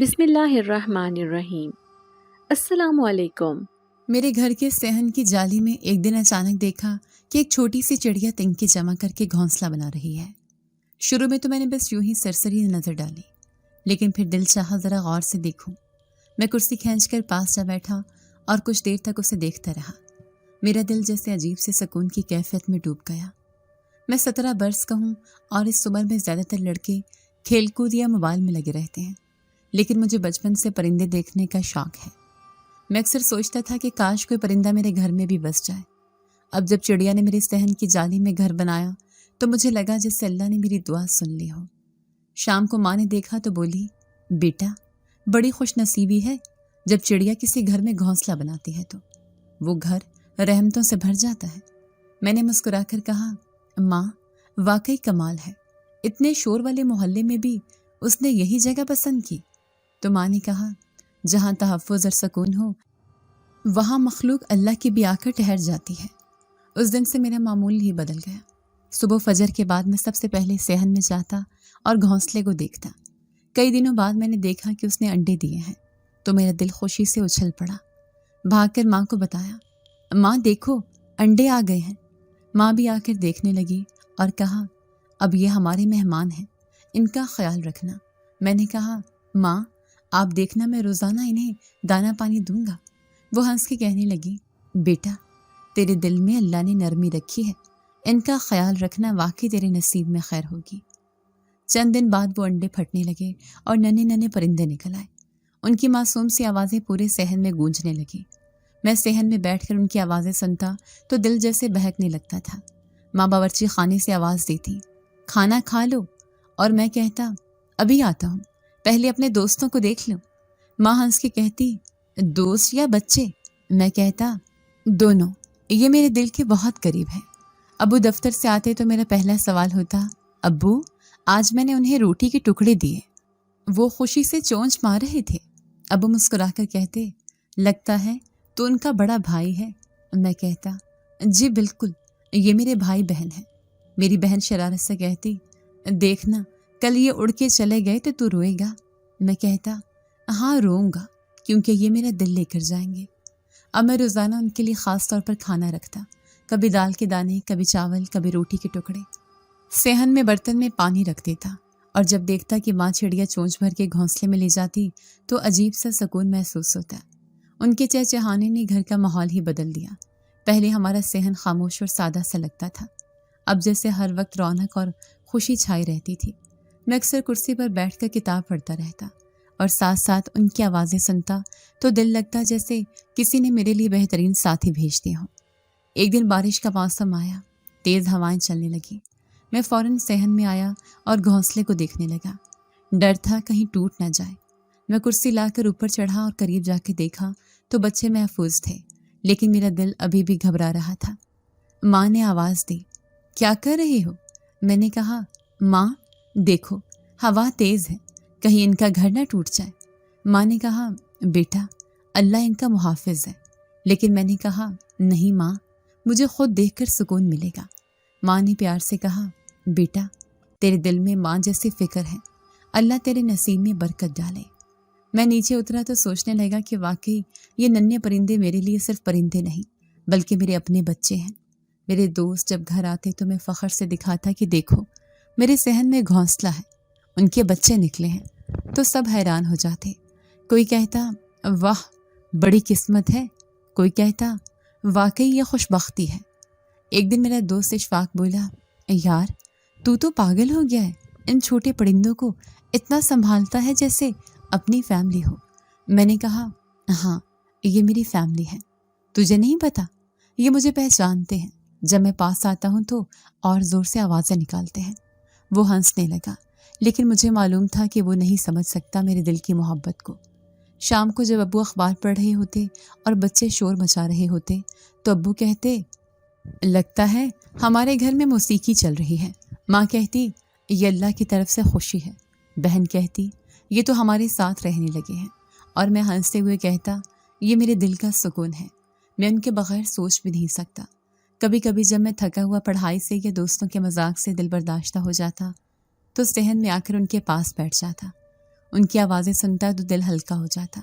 بسم اللہ الرحمن الرحیم۔ السلام علیکم۔ میرے گھر کے صحن کی جالی میں ایک دن اچانک دیکھا کہ ایک چھوٹی سی چڑیا تنکے جمع کر کے گھونسلہ بنا رہی ہے۔ شروع میں تو میں نے بس یوں ہی سرسری نظر ڈالی، لیکن پھر دل چاہا ذرا غور سے دیکھوں۔ میں کرسی کھینچ کر پاس جا بیٹھا اور کچھ دیر تک اسے دیکھتا رہا۔ میرا دل جیسے عجیب سے سکون کی کیفیت میں ڈوب گیا۔ میں 17 برس کا ہوں اور اس عمر میں زیادہ تر لڑکے کھیل کود یا موبائل میں لگے رہتے ہیں، لیکن مجھے بچپن سے پرندے دیکھنے کا شوق ہے۔ میں اکثر سوچتا تھا کہ کاش کوئی پرندہ میرے گھر میں بھی بس جائے۔ اب جب چڑیا نے میرے صحن کی جالی میں گھر بنایا تو مجھے لگا جیسے اللہ نے میری دعا سن لی ہو۔ شام کو ماں نے دیکھا تو بولی، بیٹا بڑی خوش نصیبی ہے جب چڑیا کسی گھر میں گھونسلہ بناتی ہے تو وہ گھر رحمتوں سے بھر جاتا ہے۔ میں نے مسکرا کر کہا، ماں واقعی کمال ہے، اتنے شور والے محلے میں بھی اس نے یہی جگہ پسند کی۔ تو ماں نے کہا، جہاں تحفظ اور سکون ہو وہاں مخلوق اللہ کی بھی آ کر ٹھہر جاتی ہے۔ اس دن سے میرا معمول ہی بدل گیا۔ صبح فجر کے بعد میں سب سے پہلے صحن میں جاتا اور گھونسلے کو دیکھتا۔ کئی دنوں بعد میں نے دیکھا کہ اس نے انڈے دیے ہیں تو میرا دل خوشی سے اچھل پڑا۔ بھاگ کر ماں کو بتایا، ماں دیکھو انڈے آ گئے ہیں۔ ماں بھی آ کر دیکھنے لگی اور کہا، اب یہ ہمارے مہمان ہیں، ان کا خیال رکھنا۔ میں نے کہا، ماں آپ دیکھنا میں روزانہ انہیں دانہ پانی دوں گا۔ وہ ہنس کے کہنے لگی، بیٹا تیرے دل میں اللہ نے نرمی رکھی ہے، ان کا خیال رکھنا واقعی تیرے نصیب میں خیر ہوگی۔ چند دن بعد وہ انڈے پھٹنے لگے اور ننھے ننھے پرندے نکل آئے۔ ان کی معصوم سی آوازیں پورے صحن میں گونجنے لگی۔ میں صحن میں بیٹھ کر ان کی آوازیں سنتا تو دل جیسے بہکنے لگتا تھا۔ ماں باورچی خانے سے آواز دیتی، کھانا کھا لو، اور میں کہتا، ابھی آتا ہوں، پہلے اپنے دوستوں کو دیکھ لو۔ ماں ہنس کے کہتی، دوست یا بچے؟ میں کہتا، دونوں، یہ میرے دل کے بہت قریب ہے۔ ابو دفتر سے آتے تو میرا پہلا سوال ہوتا، ابو آج میں نے انہیں روٹی کے ٹکڑے دیے۔ وہ خوشی سے چونچ مار رہے تھے۔ ابو مسکرا کر کہتے، لگتا ہے تو ان کا بڑا بھائی ہے۔ میں کہتا، جی بالکل، یہ میرے بھائی بہن ہیں۔ میری بہن شرارت سے کہتی، دیکھنا کل یہ اڑ کے چلے گئے تو تو روئے گا۔ میں کہتا، ہاں روؤں گا، کیونکہ یہ میرا دل لے کر جائیں گے۔ اب میں روزانہ ان کے لیے خاص طور پر کھانا رکھتا، کبھی دال کے دانے، کبھی چاول، کبھی روٹی کے ٹکڑے۔ صحن میں برتن میں پانی رکھ دیتا، اور جب دیکھتا کہ ماں چڑیا چونچ بھر کے گھونسلے میں لے جاتی تو عجیب سا سکون محسوس ہوتا۔ ان کے چہچہانے نے گھر کا ماحول ہی بدل دیا۔ پہلے ہمارا صحن خاموش اور سادہ سا لگتا تھا، اب جیسے ہر وقت رونق اور خوشی چھائی رہتی تھی۔ میں اکثر کرسی پر بیٹھ کر کتاب پڑھتا رہتا اور ساتھ ساتھ ان کی آوازیں سنتا تو دل لگتا جیسے کسی نے میرے لیے بہترین ساتھی بھیج دیے ہوں۔ ایک دن بارش کا موسم آیا، تیز ہوائیں چلنے لگی۔ میں فوراً صحن میں آیا اور گھونسلے کو دیکھنے لگا۔ ڈر تھا کہیں ٹوٹ نہ جائے۔ میں کرسی لا کر اوپر چڑھا اور قریب جا کے دیکھا تو بچے محفوظ تھے، لیکن میرا دل ابھی بھی گھبرا رہا تھا۔ ماں نے آواز دی، کیا کر رہے ہو؟ میں نے کہا، ماں دیکھو ہوا تیز ہے، کہیں ان کا گھر نہ ٹوٹ جائے۔ ماں نے کہا، بیٹا اللہ ان کا محافظ ہے۔ لیکن میں نے کہا، نہیں ماں، مجھے خود دیکھ کر سکون ملے گا۔ ماں نے پیار سے کہا، بیٹا تیرے دل میں ماں جیسی فکر ہے، اللہ تیرے نصیب میں برکت ڈالے۔ میں نیچے اترا تو سوچنے لگا کہ واقعی یہ ننھے پرندے میرے لیے صرف پرندے نہیں بلکہ میرے اپنے بچے ہیں۔ میرے دوست جب گھر آتے تو میں فخر سے دکھاتا کہ دیکھو میرے صحن میں گھونسلہ ہے، ان کے بچے نکلے ہیں، تو سب حیران ہو جاتے۔ کوئی کہتا، واہ بڑی قسمت ہے، کوئی کہتا، واقعی یہ خوش بختی ہے۔ ایک دن میرا دوست اشفاق بولا، یار تو پاگل ہو گیا ہے، ان چھوٹے پرندوں کو اتنا سنبھالتا ہے جیسے اپنی فیملی ہو۔ میں نے کہا، ہاں یہ میری فیملی ہے، تجھے نہیں پتا؟ یہ مجھے پہچانتے ہیں، جب میں پاس آتا ہوں تو اور زور سے آوازیں نکالتے ہیں۔ وہ ہنسنے لگا، لیکن مجھے معلوم تھا کہ وہ نہیں سمجھ سکتا میرے دل کی محبت کو۔ شام کو جب ابو اخبار پڑھ رہے ہوتے اور بچے شور مچا رہے ہوتے تو ابو کہتے، لگتا ہے ہمارے گھر میں موسیقی چل رہی ہے۔ ماں کہتی، یہ اللہ کی طرف سے خوشی ہے۔ بہن کہتی، یہ تو ہمارے ساتھ رہنے لگے ہیں۔ اور میں ہنستے ہوئے کہتا، یہ میرے دل کا سکون ہے، میں ان کے بغیر سوچ بھی نہیں سکتا۔ کبھی کبھی جب میں تھکا ہوا پڑھائی سے یا دوستوں کے مذاق سے دل برداشتہ ہو جاتا تو صحن میں آ کر ان کے پاس بیٹھ جاتا۔ ان کی آوازیں سنتا تو دل ہلکا ہو جاتا،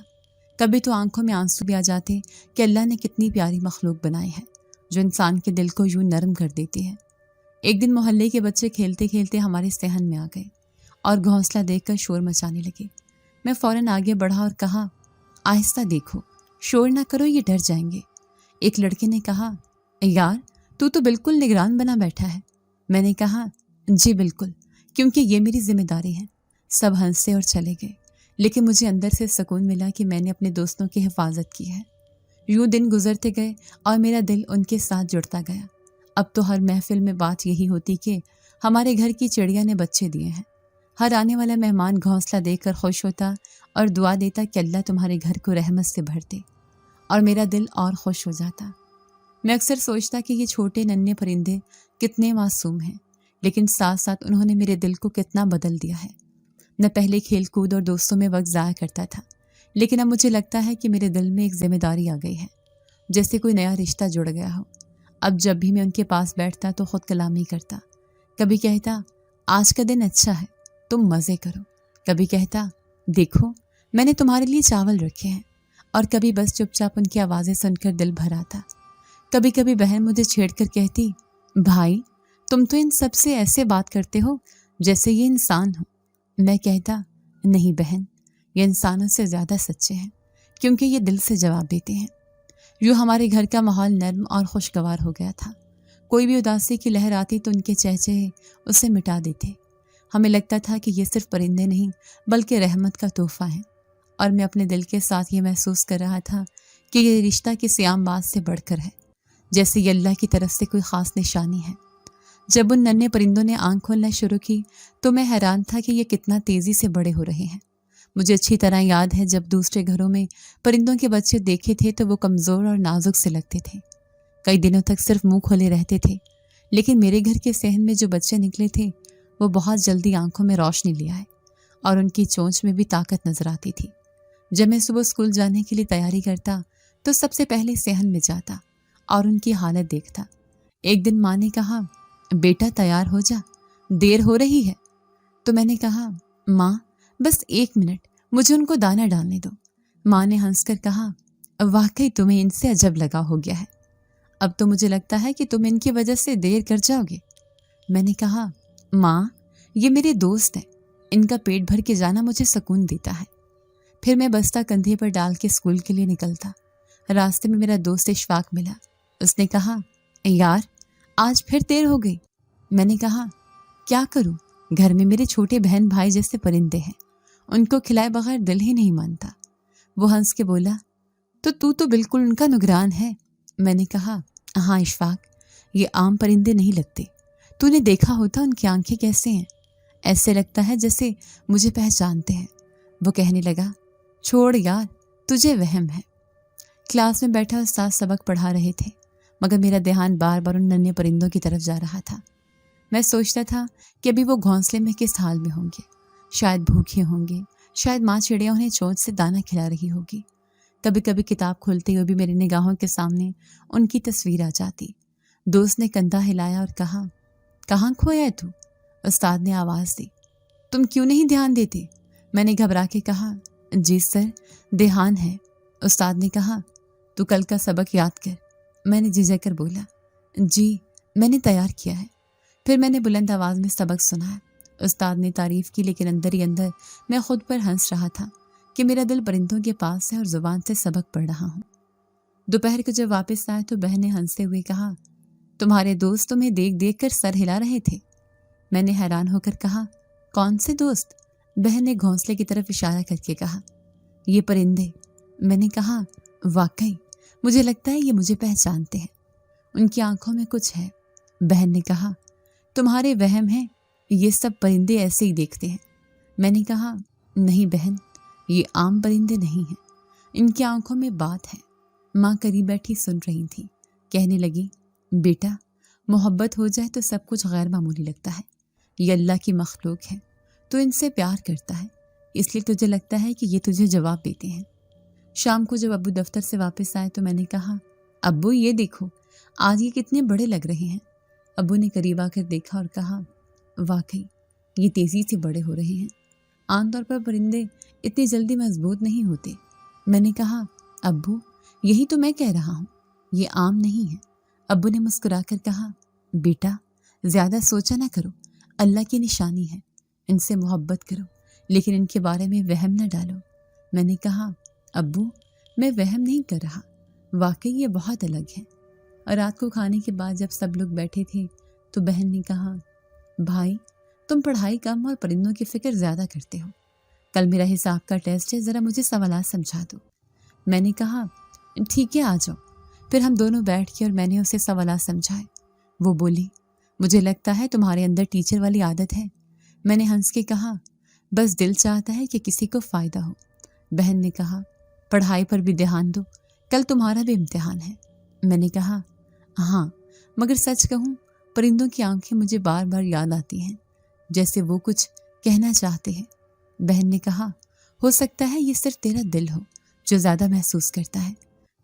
کبھی تو آنکھوں میں آنسو بھی آ جاتے کہ اللہ نے کتنی پیاری مخلوق بنائی ہے جو انسان کے دل کو یوں نرم کر دیتی ہے۔ ایک دن محلے کے بچے کھیلتے کھیلتے ہمارے صحن میں آ گئے اور گھونسلہ دیکھ کر شور مچانے لگے۔ میں فوراً آگے بڑھا اور کہا، آہستہ دیکھو، شور نہ کرو، یہ ڈر جائیں گے۔ ایک لڑکے نے کہا، یار تو بالکل نگران بنا بیٹھا ہے۔ میں نے کہا، جی بالکل، کیونکہ یہ میری ذمہ داری ہے۔ سب ہنسے اور چلے گئے، لیکن مجھے اندر سے سکون ملا کہ میں نے اپنے دوستوں کی حفاظت کی ہے۔ یوں دن گزرتے گئے اور میرا دل ان کے ساتھ جڑتا گیا۔ اب تو ہر محفل میں بات یہی ہوتی کہ ہمارے گھر کی چڑیا نے بچے دیے ہیں۔ ہر آنے والا مہمان گھونسلہ دیکھ کر خوش ہوتا اور دعا دیتا کہ اللہ تمہارے گھر کو رحمت سے بھر دے، اور میرا دل اور خوش ہو جاتا۔ میں اکثر سوچتا کہ یہ چھوٹے ننھے پرندے کتنے معصوم ہیں، لیکن ساتھ ساتھ انہوں نے میرے دل کو کتنا بدل دیا ہے۔ میں پہلے کھیل کود اور دوستوں میں وقت ضائع کرتا تھا، لیکن اب مجھے لگتا ہے کہ میرے دل میں ایک ذمہ داری آ گئی ہے، جیسے کوئی نیا رشتہ جڑ گیا ہو۔ اب جب بھی میں ان کے پاس بیٹھتا تو خود کلامی کرتا، کبھی کہتا آج کا دن اچھا ہے، تم مزے کرو، کبھی کہتا دیکھو میں نے تمہارے لیے چاول رکھے ہیں، اور کبھی بس چپ چاپ ان کی آوازیں سن کر دل بھر آتا۔ کبھی کبھی بہن مجھے چھیڑ کر کہتی، بھائی تم تو ان سب سے ایسے بات کرتے ہو جیسے یہ انسان ہو۔ میں کہتا، نہیں بہن، یہ انسانوں سے زیادہ سچے ہیں، کیونکہ یہ دل سے جواب دیتے ہیں۔ یوں ہمارے گھر کا ماحول نرم اور خوشگوار ہو گیا تھا۔ کوئی بھی اداسی کی لہر آتی تو ان کے چہچہے اسے مٹا دیتے۔ ہمیں لگتا تھا کہ یہ صرف پرندے نہیں بلکہ رحمت کا تحفہ ہے، اور میں اپنے دل کے ساتھ یہ محسوس کر رہا تھا کہ یہ رشتہ کسی عام بات سے بڑھ کر ہے، جیسے یہ اللہ کی طرف سے کوئی خاص نشانی ہے۔ جب ان ننھے پرندوں نے آنکھ کھولنا شروع کی تو میں حیران تھا کہ یہ کتنا تیزی سے بڑے ہو رہے ہیں۔ مجھے اچھی طرح یاد ہے جب دوسرے گھروں میں پرندوں کے بچے دیکھے تھے تو وہ کمزور اور نازک سے لگتے تھے، کئی دنوں تک صرف منہ کھولے رہتے تھے، لیکن میرے گھر کے صحن میں جو بچے نکلے تھے وہ بہت جلدی آنکھوں میں روشنی لے آئے، اور ان کی چونچ میں بھی طاقت نظر آتی تھی۔ جب میں صبح اسکول جانے کے لیے تیاری کرتا تو سب سے پہلے صحن میں جاتا اور ان کی حالت دیکھتا۔ ایک دن ماں نے کہا، بیٹا تیار ہو جا، دیر ہو رہی ہے۔ تو میں نے کہا، ماں بس 1 منٹ، مجھے ان کو دانہ ڈالنے دو۔ ماں نے ہنس کر کہا، واقعی تمہیں ان سے عجب لگا ہو گیا ہے، اب تو مجھے لگتا ہے کہ تم ان کی وجہ سے دیر کر جاؤ گے۔ میں نے کہا، ماں یہ میرے دوست ہیں، ان کا پیٹ بھر کے جانا مجھے سکون دیتا ہے۔ پھر میں بستہ کندھے پر ڈال کے اسکول کے لیے نکلتا۔ راستے میں میرا دوست اشفاق ملا۔ اس نے کہا، یار آج پھر دیر ہو گئی۔ میں نے کہا، کیا کروں، گھر میں میرے چھوٹے بہن بھائی جیسے پرندے ہیں، ان کو کھلائے بغیر دل ہی نہیں مانتا۔ وہ ہنس کے بولا، تو بالکل ان کا نگران ہے۔ میں نے کہا، ہاں اشفاق، یہ عام پرندے نہیں لگتے، تو نے دیکھا ہوتا ان کی آنکھیں کیسے ہیں، ایسے لگتا ہے جیسے مجھے پہچانتے ہیں۔ وہ کہنے لگا، چھوڑ یار، تجھے وہم ہے۔ کلاس میں بیٹھا استاد سبق پڑھا رہے تھے، مگر میرا دھیان بار بار ان ننھے پرندوں کی طرف جا رہا تھا۔ میں سوچتا تھا کہ ابھی وہ گھونسلے میں کس حال میں ہوں گے، شاید بھوکے ہوں گے، شاید ماں چڑیا انہیں چونچ سے دانہ کھلا رہی ہوگی۔ کبھی کبھی کتاب کھولتے ہوئے بھی میری نگاہوں کے سامنے ان کی تصویر آ جاتی۔ دوست نے کندھا ہلایا اور کہا، کہاں کھویا ہے تو؟ استاد نے آواز دی، تم کیوں نہیں دھیان دیتے؟ میں نے گھبرا کے کہا، جی سر دھیان ہے۔ استاد نے کہا، تو کل کا سبق یاد کر۔ میں نے جھجک کر بولا، جی میں نے تیار کیا ہے۔ پھر میں نے بلند آواز میں سبق سنایا۔ استاد نے تعریف کی، لیکن اندر ہی اندر میں خود پر ہنس رہا تھا کہ میرا دل پرندوں کے پاس ہے اور زبان سے سبق پڑھ رہا ہوں۔ دوپہر کو جب واپس آئے تو بہن نے ہنستے ہوئے کہا، تمہارے دوست تمہیں دیکھ دیکھ کر سر ہلا رہے تھے۔ میں نے حیران ہو کر کہا، کون سے دوست؟ بہن نے گھونسلے کی طرف اشارہ کر کے کہا، یہ پرندے۔ میں نے کہا، واقعی مجھے لگتا ہے یہ مجھے پہچانتے ہیں، ان کی آنکھوں میں کچھ ہے۔ بہن نے کہا، تمہارے وہم ہیں، یہ سب پرندے ایسے ہی دیکھتے ہیں۔ میں نے کہا، نہیں بہن، یہ عام پرندے نہیں ہیں، ان کی آنکھوں میں بات ہے۔ ماں قریب بیٹھی سن رہی تھی، کہنے لگی، بیٹا محبت ہو جائے تو سب کچھ غیر معمولی لگتا ہے، یہ اللہ کی مخلوق ہے، تو ان سے پیار کرتا ہے، اس لیے تجھے لگتا ہے کہ یہ تجھے جواب دیتے ہیں۔ شام کو جب ابو دفتر سے واپس آئے تو میں نے کہا، ابو یہ دیکھو آج یہ کتنے بڑے لگ رہے ہیں۔ ابو نے قریب آ کر دیکھا اور کہا، واقعی یہ تیزی سے بڑے ہو رہے ہیں، عام طور پر پرندے اتنی جلدی مضبوط نہیں ہوتے۔ میں نے کہا ابو یہی تو میں کہہ رہا ہوں، یہ عام نہیں ہے۔ ابو نے مسکرا کر کہا بیٹا زیادہ سوچا نہ کرو، اللہ کی نشانی ہے، ان سے محبت کرو لیکن ان کے بارے میں وہم نہ ڈالو۔ میں نے کہا ابو میں وہم نہیں کر رہا، واقعی یہ بہت الگ ہے۔ اور رات کو کھانے کے بعد جب سب لوگ بیٹھے تھے تو بہن نے کہا بھائی تم پڑھائی کم اور پرندوں کی فکر زیادہ کرتے ہو، کل میرا حساب کا ٹیسٹ ہے، ذرا مجھے سوالات سمجھا دو۔ میں نے کہا ٹھیک ہے آ جاؤ۔ پھر ہم دونوں بیٹھ کے اور میں نے اسے سوالات سمجھائے۔ وہ بولی مجھے لگتا ہے تمہارے اندر ٹیچر والی عادت ہے۔ میں نے ہنس کے کہا بس دل چاہتا ہے کہ کسی کو فائدہ ہو۔ بہن نے کہا پڑھائی پر بھی دھیان دو، کل تمہارا بھی امتحان ہے۔ میں نے کہا ہاں مگر سچ کہوں پرندوں کی آنکھیں مجھے بار بار یاد آتی ہیں، جیسے وہ کچھ کہنا چاہتے ہیں۔ بہن نے کہا ہو سکتا ہے یہ صرف تیرا دل ہو جو زیادہ محسوس کرتا ہے۔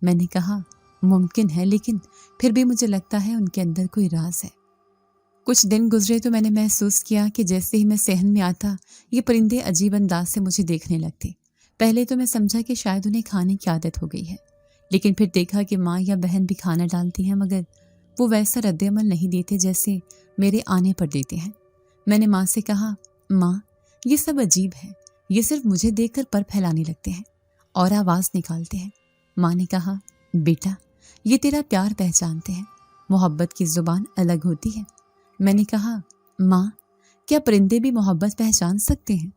میں نے کہا ممکن ہے لیکن پھر بھی مجھے لگتا ہے ان کے اندر کوئی راز ہے۔ کچھ دن گزرے تو میں نے محسوس کیا کہ جیسے ہی میں صحن میں آتا یہ پرندے عجیب انداز سے مجھے دیکھنے لگتے۔ پہلے تو میں سمجھا کہ شاید انہیں کھانے کی عادت ہو گئی ہے، لیکن پھر دیکھا کہ ماں یا بہن بھی کھانا ڈالتی ہیں مگر وہ ویسا رد عمل نہیں دیتے جیسے میرے آنے پر دیتے ہیں۔ میں نے ماں سے کہا ماں یہ سب عجیب ہے، یہ صرف مجھے دیکھ کر پر پھیلانے لگتے ہیں اور آواز نکالتے ہیں۔ ماں نے کہا بیٹا یہ تیرا پیار پہچانتے ہیں، محبت کی زبان الگ ہوتی ہے۔ میں نے کہا ماں کیا پرندے بھی محبت پہچان سکتے ہیں؟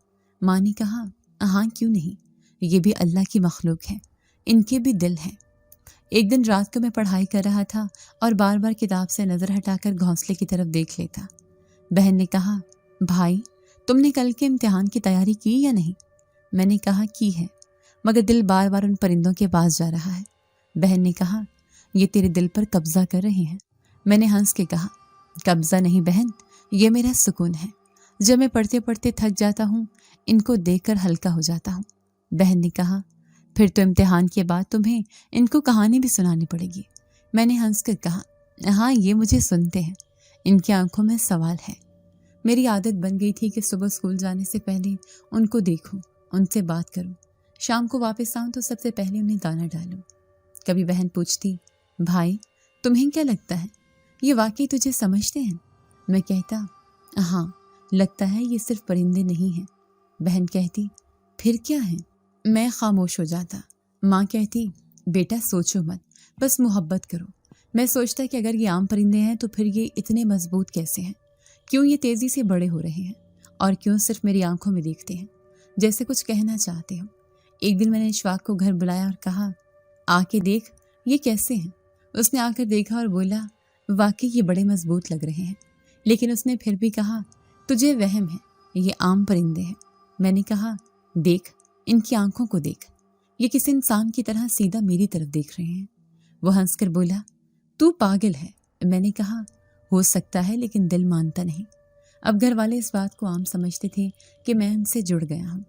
ماں نے کہا ہاں کیوں نہیں، یہ بھی اللہ کی مخلوق ہے، ان کے بھی دل ہیں۔ ایک دن رات کو میں پڑھائی کر رہا تھا اور بار بار کتاب سے نظر ہٹا کر گھونسلے کی طرف دیکھ لیتا۔ بہن نے کہا بھائی تم نے کل کے امتحان کی تیاری کی یا نہیں؟ میں نے کہا کی ہے مگر دل بار بار ان پرندوں کے پاس جا رہا ہے۔ بہن نے کہا یہ تیرے دل پر قبضہ کر رہے ہیں۔ میں نے ہنس کے کہا قبضہ نہیں بہن، یہ میرا سکون ہے، جب میں پڑھتے پڑھتے تھک جاتا ہوں ان کو دیکھ کر ہلکا ہو جاتا ہوں۔ بہن نے کہا پھر تو امتحان کے بعد تمہیں ان کو کہانی بھی سنانی پڑے گی۔ میں نے ہنس کر کہا ہاں یہ مجھے سنتے ہیں، ان کی آنکھوں میں سوال ہے۔ میری عادت بن گئی تھی کہ صبح اسکول جانے سے پہلے ان کو دیکھوں، ان سے بات کروں، شام کو واپس آؤں تو سب سے پہلے انہیں دانا ڈالوں۔ کبھی بہن پوچھتی بھائی تمہیں کیا لگتا ہے یہ واقعی تجھے سمجھتے ہیں؟ میں کہتا ہاں لگتا ہے یہ صرف پرندے نہیں ہیں۔ بہن کہتی پھر کیا ہیں؟ میں خاموش ہو جاتا۔ ماں کہتی بیٹا سوچو مت، بس محبت کرو۔ میں سوچتا کہ اگر یہ عام پرندے ہیں تو پھر یہ اتنے مضبوط کیسے ہیں؟ کیوں یہ تیزی سے بڑے ہو رہے ہیں؟ اور کیوں صرف میری آنکھوں میں دیکھتے ہیں جیسے کچھ کہنا چاہتے ہو؟ ایک دن میں نے اشفاق کو گھر بلایا اور کہا آ کے دیکھ یہ کیسے ہیں۔ اس نے آ کر دیکھا اور بولا واقعی یہ بڑے مضبوط لگ رہے ہیں، لیکن اس نے پھر بھی کہا تجھے وہم ہے، یہ عام پرندے ہیں۔ میں نے کہا دیکھ ان کی آنکھوں کو دیکھ، یہ کسی انسان کی طرح سیدھا میری طرف دیکھ رہے ہیں۔ وہ ہنس کر بولا تو پاگل ہے۔ میں نے کہا ہو سکتا ہے لیکن دل مانتا نہیں۔ اب گھر والے اس بات کو عام سمجھتے تھے کہ میں ان سے جڑ گیا ہوں۔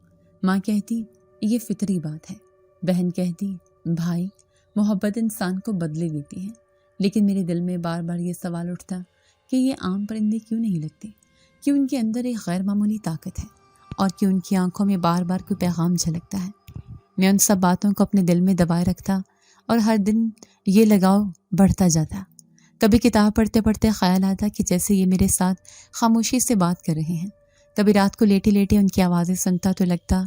ماں کہتی یہ فطری بات ہے، بہن کہتی بھائی محبت انسان کو بدلے دیتی ہے، لیکن میرے دل میں بار بار یہ سوال اٹھتا کہ یہ عام پرندے کیوں نہیں لگتے، کیوں ان کے اندر ایک غیر معمولی طاقت ہے اور کیوں ان کی آنکھوں میں بار بار کوئی پیغام جھلکتا ہے۔ میں ان سب باتوں کو اپنے دل میں دبائے رکھتا اور ہر دن یہ لگاؤ بڑھتا جاتا۔ کبھی کتاب پڑھتے پڑھتے خیال آتا کہ جیسے یہ میرے ساتھ خاموشی سے بات کر رہے ہیں، کبھی رات کو لیٹے لیٹے ان کی آوازیں سنتا تو لگتا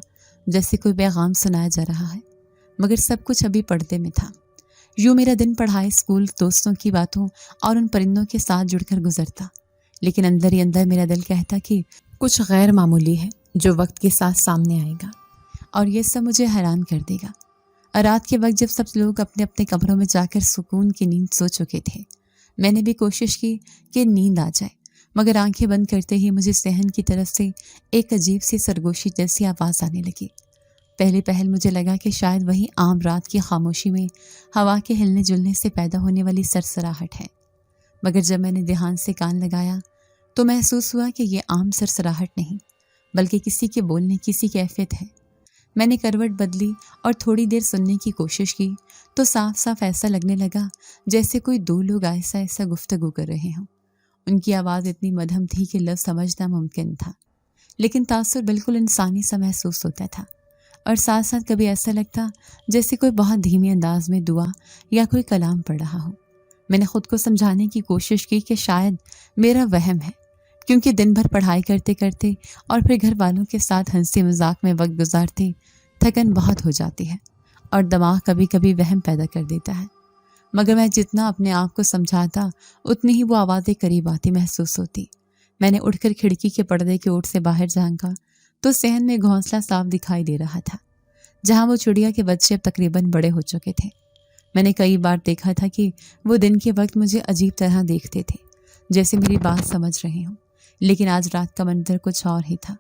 جیسے کوئی پیغام سنایا جا رہا ہے، مگر سب کچھ ابھی پردے میں تھا۔ یوں میرا دن پڑھائی، اسکول، دوستوں کی باتوں اور ان پرندوں کے ساتھ جڑ کر گزرتا، لیکن اندر ہی اندر میرا دل کہتا کہ کچھ غیر معمولی ہے جو وقت کے ساتھ سامنے آئے گا اور یہ سب مجھے حیران کر دے گا۔ رات کے وقت جب سب لوگ اپنے اپنے کمروں میں جا کر سکون کی نیند سو چکے تھے، میں نے بھی کوشش کی کہ نیند آ جائے، مگر آنکھیں بند کرتے ہی مجھے صحن کی طرف سے ایک عجیب سی سرگوشی جیسی آواز آنے لگی۔ پہلے پہل مجھے لگا کہ شاید وہی عام رات کی خاموشی میں ہوا کے ہلنے جلنے سے پیدا ہونے والی سرسراہٹ ہے، مگر جب میں نے دھیان سے کان لگایا تو محسوس ہوا کہ یہ عام سرسراہٹ نہیں بلکہ کسی کے بولنے کی سی کیفیت ہے۔ میں نے کروٹ بدلی اور تھوڑی دیر سننے کی کوشش کی تو صاف صاف ایسا لگنے لگا جیسے کوئی دو لوگ ایسا ایسا گفتگو کر رہے ہوں۔ ان کی آواز اتنی مدھم تھی کہ لفظ سمجھنا ممکن تھا، لیکن تاثر بالکل انسانی سا محسوس ہوتا تھا۔ اور ساتھ ساتھ کبھی ایسا لگتا جیسے کوئی بہت دھیمی انداز میں دعا یا کوئی کلام پڑھ رہا ہو۔ میں نے خود کو سمجھانے کی کوشش کی کہ شاید میرا وہم ہے، کیونکہ دن بھر پڑھائی کرتے کرتے اور پھر گھر والوں کے ساتھ ہنسی مذاق میں وقت گزارتے تھکن بہت ہو جاتی ہے اور دماغ کبھی کبھی وہم پیدا کر دیتا ہے۔ مگر میں جتنا اپنے آپ کو سمجھاتا اتنی ہی وہ آوازیں قریب آتی محسوس ہوتی۔ میں نے اٹھ کر کھڑکی کے پردے کے اوٹ سے باہر جھانکا تو صحن میں گھونسلہ صاف دکھائی دے رہا تھا، جہاں وہ چڑیا کے بچے اب تقریباً بڑے ہو چکے تھے۔ میں نے کئی بار دیکھا تھا کہ وہ دن کے وقت مجھے عجیب طرح دیکھتے تھے، جیسے میری بات سمجھ رہے ہوں، لیکن آج رات کا منظر کچھ اور ہی تھا۔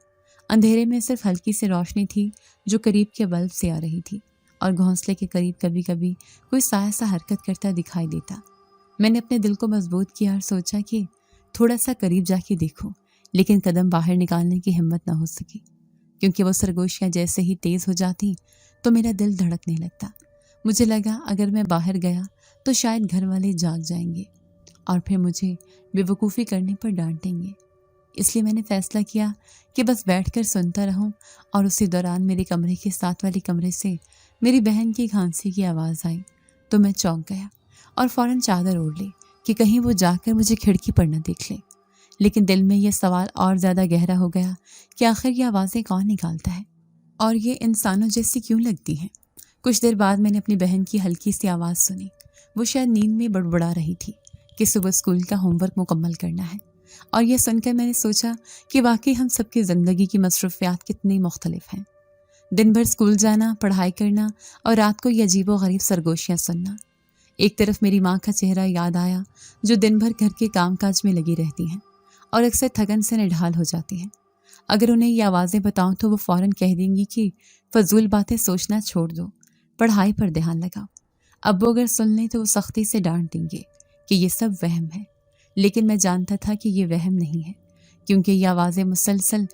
اندھیرے میں صرف ہلکی سی روشنی تھی جو قریب کے بلب سے آ رہی تھی، اور گھونسلے کے قریب کبھی کبھی کوئی سایہ سا حرکت کرتا دکھائی دیتا۔ میں نے اپنے دل کو مضبوط کیا اور سوچا کہ تھوڑا سا قریب جا کے دیکھوں، لیکن قدم باہر نکالنے کی ہمت نہ ہو سکی، کیونکہ وہ سرگوشیاں جیسے ہی تیز ہو جاتی تو میرا دل دھڑکنے لگتا۔ مجھے لگا اگر میں باہر گیا تو شاید گھر والے جاگ جائیں گے اور پھر مجھے بے وقوفی کرنے پر ڈانٹیں گے۔ اس لیے میں نے فیصلہ کیا کہ بس بیٹھ کر سنتا رہوں، اور اسی دوران میرے کمرے کے ساتھ والے کمرے سے میری بہن کی کھانسی کی آواز آئی تو میں چونک گیا اور فوراً چادر اوڑھ لی کہ کہیں وہ جا کر مجھے کھڑکی پر نہ دیکھ لے۔ لیکن دل میں یہ سوال اور زیادہ گہرا ہو گیا کہ آخر یہ آوازیں کون نکالتا ہے اور یہ انسانوں جیسی کیوں لگتی ہیں۔ کچھ دیر بعد میں نے اپنی بہن کی ہلکی سی آواز سنی۔ وہ شاید نیند میں بڑبڑا رہی تھی کہ صبح اسکول کا ہوم ورک مکمل کرنا ہے، اور یہ سن کر میں نے سوچا کہ واقعی ہم سب کی زندگی کی مصروفیات کتنی مختلف ہیں۔ دن بھر اسکول جانا، پڑھائی کرنا، اور رات کو یہ عجیب و غریب سرگوشیاں سننا۔ ایک طرف میری ماں کا چہرہ یاد آیا جو دن بھر گھر کے کام کاج میں لگی رہتی ہیں اور اکثر تھکن سے نڈھال ہو جاتی ہیں۔ اگر انہیں یہ آوازیں بتاؤں تو وہ فوراً کہہ دیں گی کہ فضول باتیں سوچنا چھوڑ دو، پڑھائی پر دھیان لگاؤ۔ ابو اگر سن لیں تو وہ سختی سے ڈانٹ دیں گے کہ یہ سب وہم ہے، لیکن میں جانتا تھا کہ یہ وہم نہیں ہے، کیونکہ یہ آوازیں مسلسل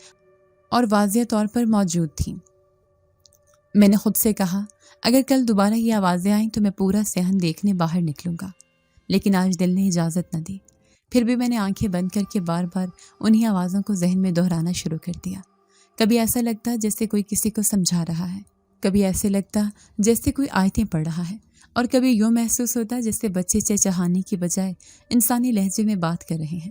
اور واضح طور پر موجود تھیں۔ میں نے خود سے کہا اگر کل دوبارہ یہ آوازیں آئیں تو میں پورا صحن دیکھنے باہر نکلوں گا، لیکن آج دل نے اجازت نہ دی۔ پھر بھی میں نے آنکھیں بند کر کے بار بار انہی آوازوں کو ذہن میں دہرانا شروع کر دیا۔ کبھی ایسا لگتا جیسے کوئی کسی کو سمجھا رہا ہے، کبھی ایسے لگتا جیسے کوئی آیتیں پڑھ رہا ہے، اور کبھی یوں محسوس ہوتا جیسے بچے چہچہانے کی بجائے انسانی لہجے میں بات کر رہے ہیں۔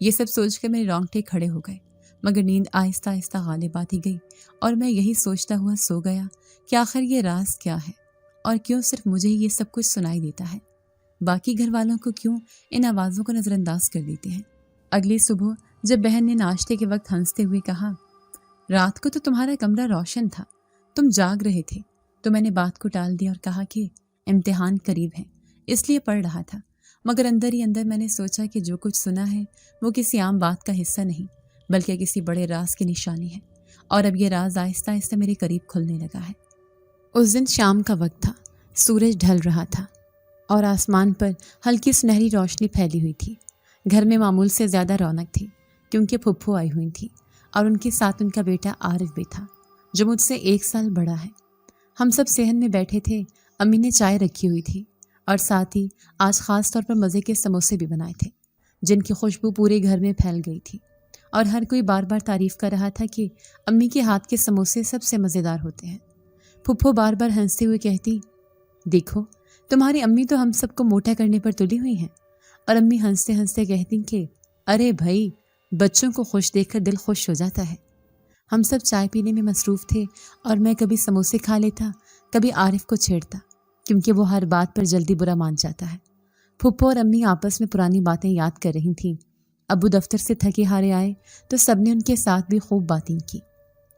یہ سب سوچ کر میرے رونگٹے کھڑے ہو گئے، مگر نیند آہستہ آہستہ غالب آتی گئی اور میں یہی سوچتا ہوا سو گیا کہ آخر یہ راز کیا ہے اور کیوں صرف مجھے یہ سب کچھ سنائی دیتا ہے، باقی گھر والوں کو کیوں ان آوازوں کو نظر انداز کر دیتے ہیں۔ اگلی صبح جب بہن نے ناشتے کے وقت ہنستے ہوئے کہا رات کو تو تمہارا کمرہ روشن تھا، تم جاگ رہے تھے، تو میں نے بات کو ٹال دیا اور کہا کہ امتحان قریب ہے اس لیے پڑھ رہا تھا، مگر اندر ہی اندر میں نے سوچا کہ جو کچھ سنا ہے وہ کسی عام بات کا حصہ نہیں بلکہ کسی بڑے راز کی نشانی ہے، اور اب یہ راز آہستہ آہستہ میرے قریب کھلنے لگا ہے۔ اس دن شام کا وقت تھا، سورج ڈھل رہا تھا اور آسمان پر ہلکی سنہری روشنی پھیلی ہوئی تھی۔ گھر میں معمول سے زیادہ رونق تھی کیونکہ پھپھو آئی ہوئی تھی اور ان کے ساتھ ان کا بیٹا عارف بھی تھا جو مجھ سے 1 سال بڑا ہے۔ ہم سب صحن میں بیٹھے تھے، امی نے چائے رکھی ہوئی تھی اور ساتھ ہی آج خاص طور پر مزے کے سموسے بھی بنائے تھے جن کی خوشبو پورے گھر میں پھیل گئی تھی، اور ہر کوئی بار بار تعریف کر رہا تھا کہ امی کے ہاتھ کے سموسے سب سے مزیدار ہوتے ہیں۔ پھپھو بار بار ہنستے ہوئے کہتی دیکھو تمہاری امی تو ہم سب کو موٹا کرنے پر تلی ہوئی ہیں، اور امی ہنستے ہنستے کہتی کہ ارے بھائی بچوں کو خوش دیکھ کر دل خوش ہو جاتا ہے۔ ہم سب چائے پینے میں مصروف تھے اور میں کبھی سموسے کھا لیتا، کبھی عارف کو چھیڑتا کیونکہ وہ ہر بات پر جلدی برا مان جاتا ہے۔ پھپھو اور امی آپس میں پرانی باتیں یاد کر رہی تھیں۔ ابو دفتر سے تھکے ہارے آئے تو سب نے ان کے ساتھ بھی خوب باتیں کی۔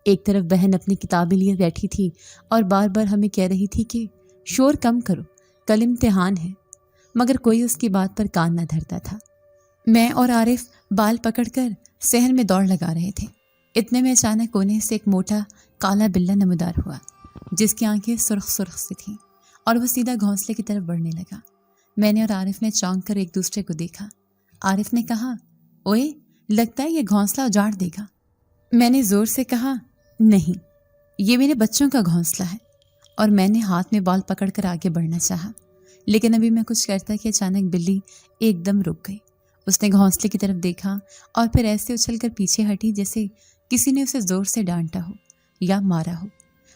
ایک طرف بہن اپنی کتابیں لیے بیٹھی تھی اور بار بار ہمیں کہہ رہی تھی کہ شور کم کرو، کل امتحان ہے، مگر کوئی اس کی بات پر کان نہ دھرتا تھا۔ میں اور عارف بال پکڑ کر صحن میں دوڑ لگا رہے تھے، اتنے میں اچانک کونے سے ایک موٹا کالا بلّا نمودار ہوا جس کی آنکھیں سرخ سرخ سی تھیں اور وہ سیدھا گھونسلے کی طرف بڑھنے لگا۔ میں نے اور عارف نے چونک کر ایک دوسرے کو دیکھا۔ عارف نے کہا اوئے لگتا ہے یہ گھونسلہ اجاڑ دے گا۔ میں نے زور سے کہا نہیں، یہ میرے بچوں کا گھونسلہ ہے، اور میں نے ہاتھ میں بال پکڑ کر آگے بڑھنا چاہا، لیکن ابھی میں کچھ کرتا کہ اچانک بلی ایک دم رک گئی۔ اس نے گھونسلے کی طرف دیکھا اور پھر ایسے اچھل کر پیچھے ہٹی جیسے کسی نے اسے زور سے ڈانٹا ہو یا مارا ہو۔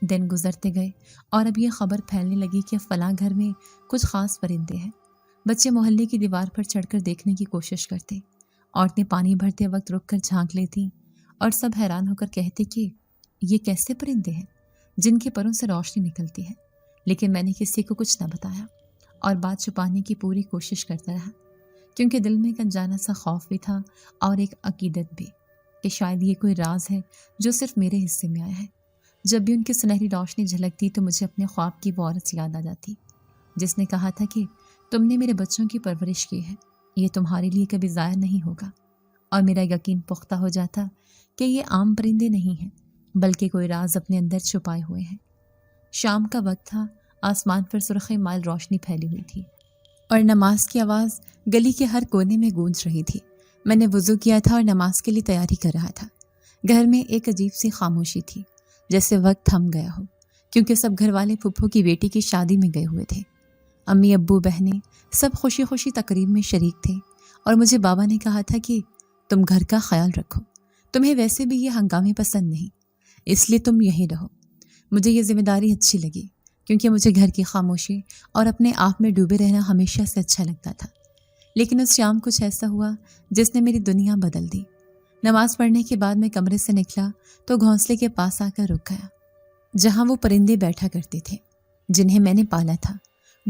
دن گزرتے گئے اور اب یہ خبر پھیلنے لگی کہ فلاں گھر میں کچھ خاص پرندے ہیں۔ بچے محلے کی دیوار پر چڑھ کر دیکھنے کی کوشش کرتے، عورتیں پانی بھرتے وقت رک کر جھانک لیتی اور سب حیران ہو کر کہتے کہ یہ کیسے پرندے ہیں جن کے پروں سے روشنی نکلتی ہے۔ لیکن میں نے کسی کو کچھ نہ بتایا اور بات چھپانے کی پوری کوشش کرتا رہا، کیونکہ دل میں ایک انجانا سا خوف بھی تھا اور ایک عقیدت بھی کہ شاید یہ کوئی راز ہے جو صرف میرے حصے میں آیا ہے۔ جب بھی ان کی سنہری روشنی جھلکتی تو مجھے اپنے خواب کی وہ عورت یاد آ جاتی جس نے کہا تھا کہ تم نے میرے بچوں کی پرورش کی ہے، یہ تمہارے لیے کبھی ضائع نہیں ہوگا۔ اور میرا یقین پختہ ہو جاتا کہ یہ عام پرندے نہیں ہیں بلکہ کوئی راز اپنے اندر چھپائے ہوئے ہیں۔ شام کا وقت تھا، آسمان پر سرخ مائل روشنی پھیلی ہوئی تھی اور نماز کی آواز گلی کے ہر کونے میں گونج رہی تھی۔ میں نے وضو کیا تھا اور نماز کے لیے تیاری کر رہا تھا۔ گھر میں ایک عجیب سی خاموشی تھی، جیسے وقت تھم گیا ہو، کیونکہ سب گھر والے پھپھو کی بیٹی کی شادی میں گئے ہوئے تھے۔ امی ابو بہنیں سب خوشی خوشی تقریب میں شریک تھے اور مجھے بابا نے کہا تھا کہ تم گھر کا خیال رکھو، تمہیں ویسے بھی یہ ہنگامے پسند نہیں، اس لیے تم یہیں رہو۔ مجھے یہ ذمہ داری اچھی لگی کیونکہ مجھے گھر کی خاموشی اور اپنے آپ میں ڈوبے رہنا ہمیشہ سے اچھا لگتا تھا۔ لیکن اس شام کچھ ایسا ہوا جس نے میری دنیا بدل دی۔ نماز پڑھنے کے بعد میں کمرے سے نکلا تو گھونسلے کے پاس آ کر رک گیا جہاں وہ پرندے بیٹھا کرتے تھے جنہیں میں نے پالا تھا۔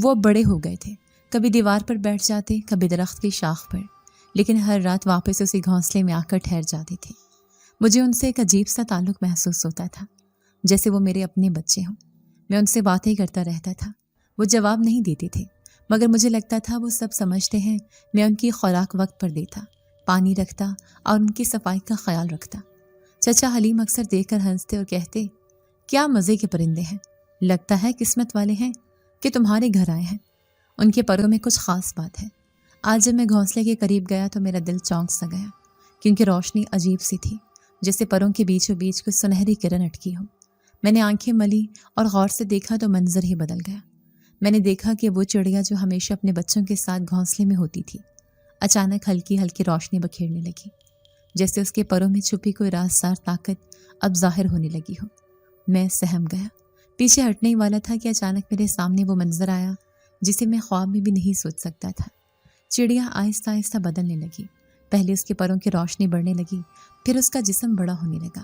وہ اب بڑے ہو گئے تھے، کبھی دیوار پر بیٹھ جاتے، کبھی درخت کی شاخ پر، لیکن ہر رات واپس اسی گھونسلے میں آ کر ٹھہر جاتے تھے۔ مجھے ان سے ایک عجیب سا تعلق محسوس ہوتا تھا، جیسے وہ میرے اپنے بچے ہوں۔ میں ان سے باتیں کرتا رہتا تھا، وہ جواب نہیں دیتے تھے، مگر مجھے لگتا تھا وہ سب سمجھتے ہیں۔ میں ان کی خوراک وقت پر دیتا، پانی رکھتا اور ان کی صفائی کا خیال رکھتا۔ چچا حلیم اکثر دیکھ کر ہنستے اور کہتے، کیا مزے کے پرندے ہیں، لگتا ہے قسمت والے ہیں کہ تمہارے گھر آئے ہیں۔ ان کے پروں میں کچھ خاص بات ہے۔ آج جب میں گھونسلے کے قریب گیا تو میرا دل چونک سا گیا، کیونکہ روشنی عجیب سی تھی، جیسے پروں کے بیچوں بیچ کچھ سنہری کرن اٹکی ہو۔ میں نے آنکھیں ملی اور غور سے دیکھا تو منظر ہی بدل گیا۔ میں نے دیکھا کہ وہ چڑیا جو ہمیشہ اپنے بچوں کے ساتھ گھونسلے میں ہوتی تھی، اچانک ہلکی ہلکی روشنی بکھیرنے لگی، جیسے اس کے پروں میں چھپی کوئی رازدار طاقت اب ظاہر ہونے لگی ہو۔ میں سہم گیا، پیچھے ہٹنے ہی والا تھا کہ اچانک میرے سامنے وہ منظر آیا جسے میں خواب میں بھی نہیں سوچ سکتا تھا۔ چڑیا آہستہ آہستہ بدلنے لگی، پہلے اس کے پروں کی روشنی بڑھنے لگی، پھر اس کا جسم بڑا ہونے لگا،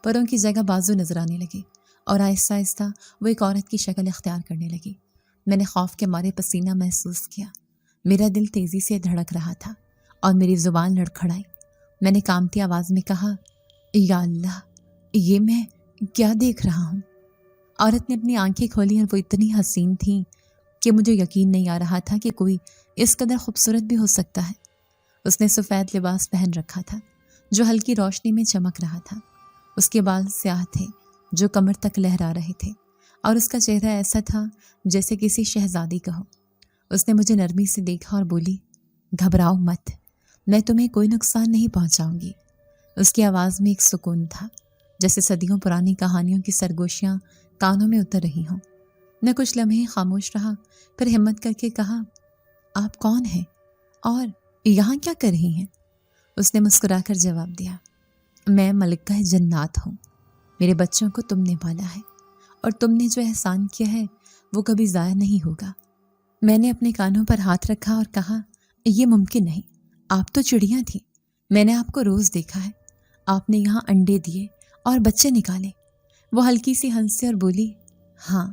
پروں کی جگہ بازو نظر آنے لگے اور آہستہ آہستہ وہ ایک عورت کی شکل اختیار کرنے لگی۔ میں نے خوف کے مارے پسینہ محسوس کیا، میرا دل تیزی سے دھڑک رہا تھا اور میری زبان لڑکھڑائی۔ میں نے کانپتی آواز میں کہا، یا اللہ، یہ میں کیا دیکھ رہا ہوں؟ عورت نے اپنی آنکھیں کھولی اور وہ اتنی حسین تھیں کہ مجھے یقین نہیں آ رہا تھا کہ کوئی اس قدر خوبصورت بھی ہو سکتا ہے۔ اس نے سفید لباس پہن رکھا تھا جو ہلکی روشنی میں چمک رہا تھا۔ اس کے بال سیاہ تھے جو کمر تک لہرا رہے تھے اور اس کا چہرہ ایسا تھا جیسے کسی شہزادی کا ہو۔ اس نے مجھے نرمی سے دیکھا اور بولی، گھبراؤ مت، میں تمہیں کوئی نقصان نہیں پہنچاؤں گی۔ اس کی آواز میں ایک سکون تھا، جیسے صدیوں پرانی کہانیوں کی سرگوشیاں کانوں میں اتر رہی ہوں۔ میں کچھ لمحے خاموش رہا، پھر ہمت کر کے کہا، آپ کون ہیں اور یہاں کیا کر رہی ہیں؟ اس نے مسکرا کر جواب دیا، میں ملکہ جنات ہوں، میرے بچوں کو تم نے پالا ہے اور تم نے جو احسان کیا ہے وہ کبھی ضائع نہیں ہوگا۔ میں نے اپنے کانوں پر ہاتھ رکھا اور کہا، یہ ممکن نہیں، آپ تو چڑیاں تھیں، میں نے آپ کو روز دیکھا ہے، آپ نے یہاں انڈے دیے اور بچے نکالے۔ وہ ہلکی سی ہنسی اور بولی، ہاں،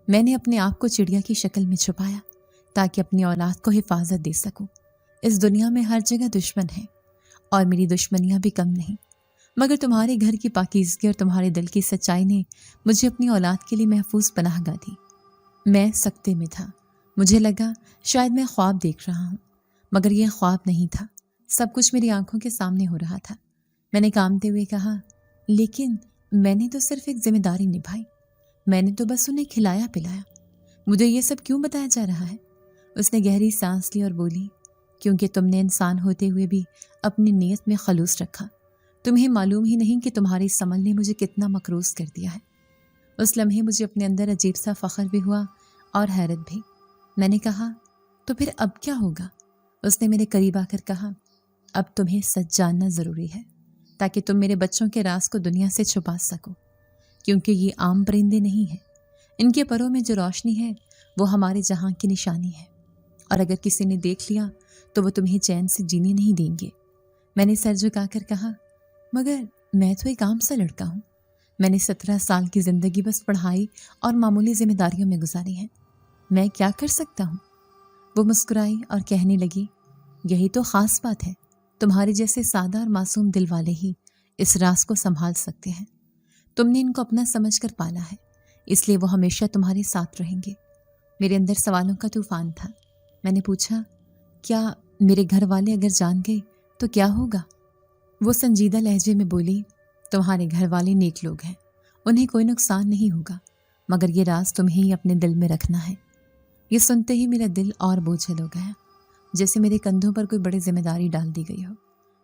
میں نے اپنے آپ کو چڑیا کی شکل میں چھپایا تاکہ اپنی اولاد کو حفاظت دے سکوں۔ اس دنیا میں ہر جگہ دشمن ہیں اور میری دشمنیاں بھی کم نہیں، مگر تمہارے گھر کی پاکیزگی اور تمہارے دل کی سچائی نے مجھے اپنی اولاد کے لیے محفوظ پناہ گاہ دی۔ میں سکتے میں تھا، مجھے لگا شاید میں خواب دیکھ رہا ہوں، مگر یہ خواب نہیں تھا، سب کچھ میری آنکھوں کے سامنے ہو رہا تھا۔ میں نے کانپتے ہوئے کہا، لیکن میں نے تو صرف ایک ذمہ داری نبھائی، میں نے تو بس انہیں کھلایا پلایا، مجھے یہ سب کیوں بتایا جا رہا ہے؟ اس نے گہری سانس لی اور بولی، کیونکہ تم نے انسان ہوتے ہوئے بھی اپنی نیت میں خلوص رکھا، تمہیں معلوم ہی نہیں کہ تمہاری اس عمل نے مجھے کتنا مکروز کر دیا ہے۔ اس لمحے مجھے اپنے اندر عجیب سا فخر بھی ہوا اور حیرت بھی۔ میں نے کہا، تو پھر اب کیا ہوگا؟ اس نے میرے قریب آ کر کہا، اب تمہیں سچ جاننا ضروری ہے تاکہ تم میرے بچوں کے راز کو دنیا سے چھپا سکو۔ کیونکہ یہ عام پرندے نہیں ہیں۔ ان کے پروں میں جو روشنی ہے وہ ہمارے جہاں کی نشانی ہے، اور اگر کسی نے دیکھ لیا تو وہ تمہیں چین سے جینے نہیں دیں گے۔ میں نے سر جھکا کر کہا، مگر میں تو ایک عام سا لڑکا ہوں۔ میں نے 17 سال کی زندگی بس پڑھائی اور معمولی ذمہ داریوں میں گزاری ہے، میں کیا کر سکتا ہوں؟ وہ مسکرائی اور کہنے لگی، یہی تو خاص بات ہے، تمہارے جیسے سادہ اور معصوم دل والے ہی اس راز کو سنبھال سکتے ہیں۔ تم نے ان کو اپنا سمجھ کر پالا ہے، اس لیے وہ ہمیشہ تمہارے ساتھ رہیں گے۔ میرے اندر سوالوں کا طوفان تھا۔ میں نے پوچھا، کیا میرے گھر والے اگر جان گئے تو کیا ہوگا؟ وہ سنجیدہ لہجے میں بولی، تمہارے گھر والے نیک لوگ ہیں، انہیں کوئی نقصان نہیں ہوگا، مگر یہ راز تمہیں ہی اپنے دل میں رکھنا ہے۔ یہ سنتے ہی میرا دل اور بوجھل ہو گیا، جیسے میرے کندھوں پر کوئی بڑی ذمہ داری ڈال دی گئی ہو۔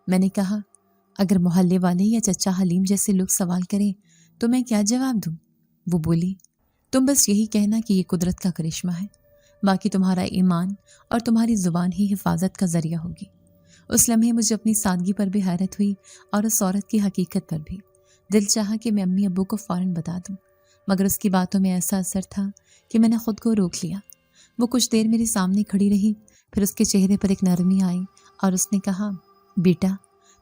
میں نے کہا، اگر محلے والے یا چچا حلیم جیسے لوگ سوال کریں تو میں کیا جواب دوں؟ وہ بولی، تم بس یہی کہنا کہ یہ قدرت کا کرشمہ ہے، باقی تمہارا ایمان اور تمہاری زبان ہی حفاظت کا ذریعہ ہوگی۔ اس لمحے مجھے اپنی سادگی پر بھی حیرت ہوئی اور اس عورت کی حقیقت پر بھی۔ دل چاہا کہ میں امی ابو کو فوراً بتا دوں، مگر اس کی باتوں میں ایسا اثر تھا کہ میں نے خود کو روک لیا۔ وہ کچھ دیر میرے سامنے کھڑی رہی، پھر اس کے چہرے پر ایک نرمی آئی اور اس نے کہا، بیٹا،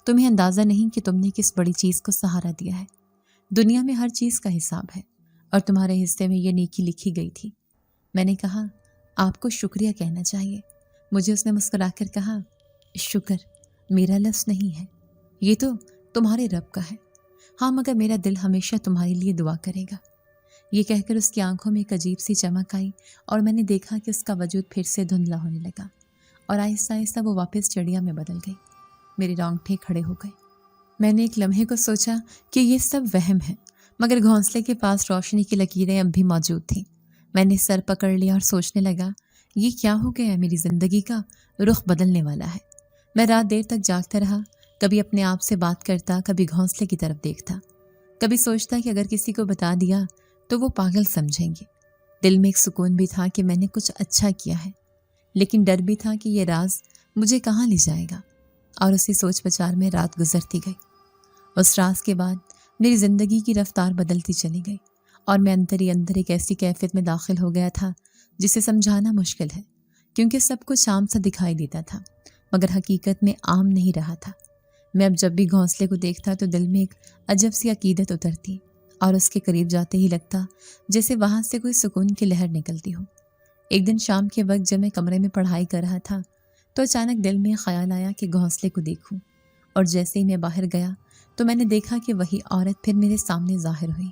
تمہیں اندازہ نہیں کہ تم نے کس بڑی چیز کو سہارا دیا ہے۔ دنیا میں ہر چیز کا حساب ہے، اور تمہارے حصے میں یہ نیکی لکھی گئی تھی۔ میں نے کہا، آپ کو شکریہ کہنا چاہیے۔ مجھے اس نے مسکرا کر کہا، شکر میرا لفظ نہیں ہے، یہ تو تمہارے رب کا ہے۔ ہاں، مگر میرا دل ہمیشہ تمہارے لیے دعا کرے گا۔ یہ کہہ کر اس کی آنکھوں میں ایک عجیب سی چمک آئی اور میں نے دیکھا کہ اس کا وجود پھر سے دھندلا ہونے لگا اور آہستہ آہستہ وہ واپس چڑیا میں بدل گئی۔ میرے رونگٹے کھڑے ہو گئے۔ میں نے ایک لمحے کو سوچا کہ یہ سب وہم ہے، مگر گھونسلے کے پاس روشنی کی لکیریں اب بھی موجود تھیں۔ میں نے سر پکڑ لیا اور سوچنے لگا، یہ کیا ہو گیا؟ میری زندگی کا رخ بدلنے والا ہے۔ میں رات دیر تک جاگتا رہا، کبھی اپنے آپ سے بات کرتا، کبھی گھونسلے کی طرف دیکھتا، کبھی سوچتا کہ اگر کسی کو بتا دیا تو وہ پاگل سمجھیں گے۔ دل میں ایک سکون بھی تھا کہ میں نے کچھ اچھا کیا ہے، لیکن ڈر بھی تھا کہ یہ راز مجھے کہاں لے جائے گا، اور اسی سوچ بچار میں رات گزرتی گئی۔ اس راز کے بعد میری زندگی کی رفتار بدلتی چلی گئی اور میں اندر ہی اندر ایک ایسی کیفیت میں داخل ہو گیا تھا جسے سمجھانا مشکل ہے، کیونکہ سب کچھ عام سا دکھائی دیتا تھا مگر حقیقت میں عام نہیں رہا تھا۔ میں اب جب بھی گھونسلے کو دیکھتا تو دل میں ایک عجب سی عقیدت اترتی اور اس کے قریب جاتے ہی لگتا جیسے وہاں سے کوئی سکون کی لہر نکلتی ہو۔ ایک دن شام کے وقت جب میں کمرے میں پڑھائی کر رہا تھا تو اچانک دل میں خیال آیا کہ گھونسلے کو دیکھوں، اور جیسے ہی میں باہر گیا تو میں نے دیکھا کہ وہی عورت پھر میرے سامنے ظاہر ہوئی،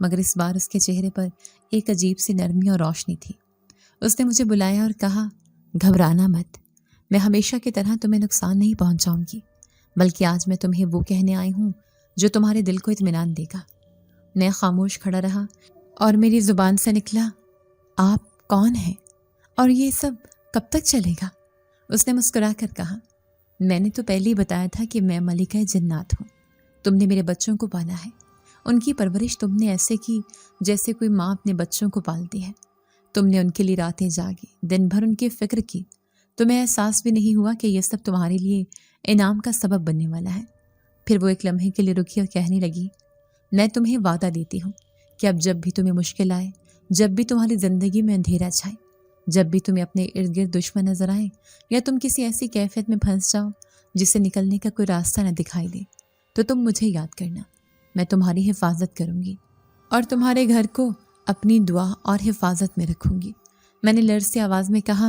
مگر اس بار اس کے چہرے پر ایک عجیب سی نرمی اور روشنی تھی۔ اس نے مجھے بلایا اور کہا، گھبرانا مت، میں ہمیشہ کی طرح تمہیں نقصان نہیں پہنچاؤں گی، بلکہ آج میں تمہیں وہ کہنے آئی ہوں جو تمہارے دل کو اطمینان دے گا۔ میں خاموش کھڑا رہا اور میری زبان سے نکلا، آپ کون ہیں اور یہ سب کب تک چلے گا؟ اس نے مسکرا کر کہا، میں نے تو پہلے ہی بتایا تھا کہ میں ملکہ جنات ہوں۔ تم نے میرے بچوں کو پالا ہے، ان کی پرورش تم نے ایسے کی جیسے کوئی ماں اپنے بچوں کو پالتی ہے۔ تم نے ان کے لیے راتیں جاگی، دن بھر ان کی فکر کی، تمہیں احساس بھی نہیں ہوا کہ یہ سب تمہارے لیے انعام کا سبب بننے والا ہے۔ پھر وہ ایک لمحے کے لیے رکی اور کہنے لگی، میں تمہیں وعدہ دیتی ہوں کہ اب جب بھی تمہیں مشکل آئے، جب بھی تمہاری زندگی میں اندھیرا چھائے، جب بھی تمہیں اپنے ارد گرد دشمن نظر آئے یا تم کسی ایسی کیفیت میں پھنس جاؤ جس سے نکلنے کا کوئی راستہ نہ دکھائی دے، تو تم مجھے یاد کرنا۔ میں تمہاری حفاظت کروں گی اور تمہارے گھر کو اپنی دعا اور حفاظت میں رکھوں گی۔ میں نے لرزتی آواز میں کہا،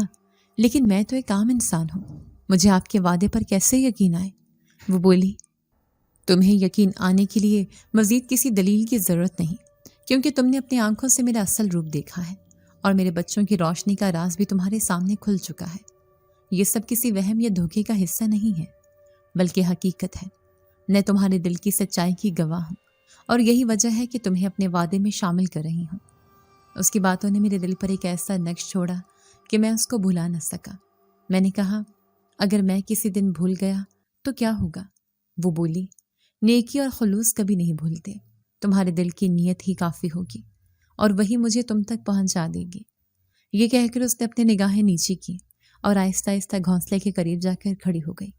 لیکن میں تو ایک عام انسان ہوں، مجھے آپ کے وعدے پر کیسے یقین آئے؟ وہ بولی، تمہیں یقین آنے کے لیے مزید کسی دلیل کی ضرورت نہیں، کیونکہ تم نے اپنی آنکھوں سے میرا اصل روپ دیکھا ہے اور میرے بچوں کی روشنی کا راز بھی تمہارے سامنے کھل چکا ہے۔ یہ سب کسی وہم یا دھوکے کا حصہ نہیں ہے، بلکہ حقیقت ہے۔ میں تمہارے دل کی سچائی کی گواہ ہوں اور یہی وجہ ہے کہ تمہیں اپنے وعدے میں شامل کر رہی ہوں۔ اس کی باتوں نے میرے دل پر ایک ایسا نقش چھوڑا کہ میں اس کو بھلا نہ سکا۔ میں نے کہا، اگر میں کسی دن بھول گیا تو کیا ہوگا؟ وہ بولی، نیکی اور خلوص کبھی نہیں بھولتے، تمہارے دل کی نیت ہی کافی ہوگی اور وہی مجھے تم تک پہنچا دے گی۔ یہ کہہ کر اس نے اپنی نگاہیں نیچے کی اور آہستہ آہستہ گھونسلے کے قریب جا کر کھڑی ہو گئی۔